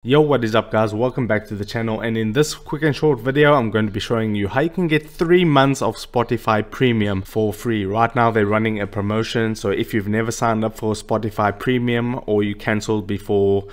Yo, what is up guys, welcome back to the channel, and in this quick and short video I'm going to be showing you how you can get 3 months of Spotify Premium for free. Right now they're running a promotion, so if you've never signed up for Spotify Premium or you cancelled before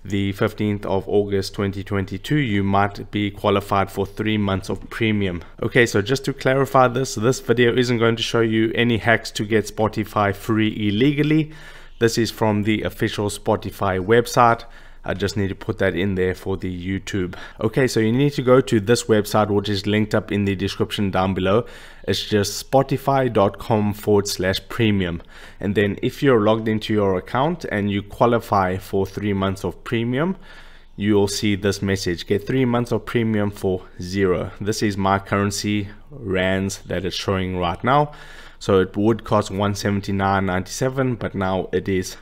the 15th of August 2022, you might be qualified for 3 months of premium. Okay, so just to clarify this video isn't going to show you any hacks to get Spotify free illegally. This is from the official Spotify website. I just need to put that in there for the YouTube. Okay, so you need to go to this website, which is linked up in the description down below. It's just spotify.com/premium. And then if you're logged into your account and you qualify for 3 months of premium, you'll see this message: get 3 months of premium for $0. This is my currency, rands, that it's showing right now. So it would cost $179.97, but now it is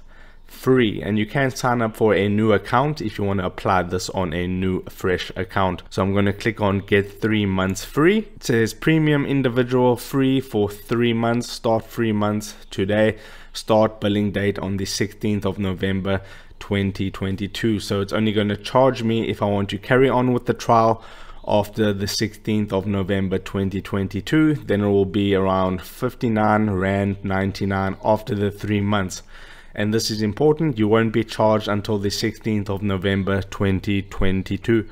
free, and you can sign up for a new account if you want to apply this on a new fresh account. So I'm going to click on get 3 months free. It says premium individual free for 3 months. Start 3 months today. Start billing date on the 16th of November 2022. So it's only going to charge me if I want to carry on with the trial after the 16th of November 2022. Then it will be around 59 Rand 99 after the 3 months. And this is important, you won't be charged until the 16th of November 2022.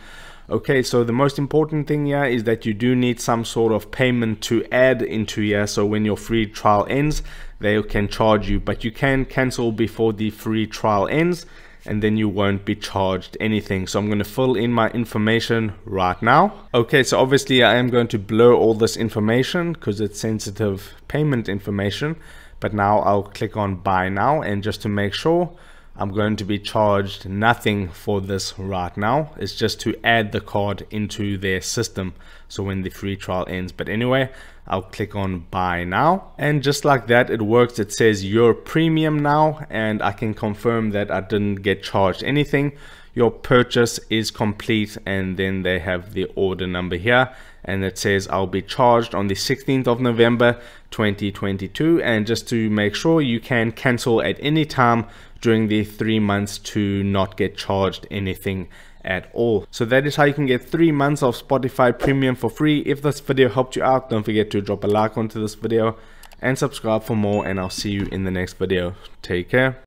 Okay, so the most important thing here is that you do need some sort of payment to add into here, so when your free trial ends they can charge you, but you can cancel before the free trial ends and then you won't be charged anything. So I'm going to fill in my information right now. Okay, so obviously I am going to blur all this information because it's sensitive payment information. But now I'll click on buy now, and just to make sure, I'm going to be charged nothing for this right now. It's just to add the card into their system, so when the free trial ends. But anyway, I'll click on buy now, and just like that it works. It says your premium now, and I can confirm that I didn't get charged anything. Your purchase is complete, and then they have the order number here, and it says I'll be charged on the 16th of November 2022. And just to make sure, you can cancel at any time during the 3 months to not get charged anything at all. So that is how you can get 3 months of Spotify Premium for free. If this video helped you out, don't forget to drop a like onto this video and subscribe for more, and I'll see you in the next video. Take care.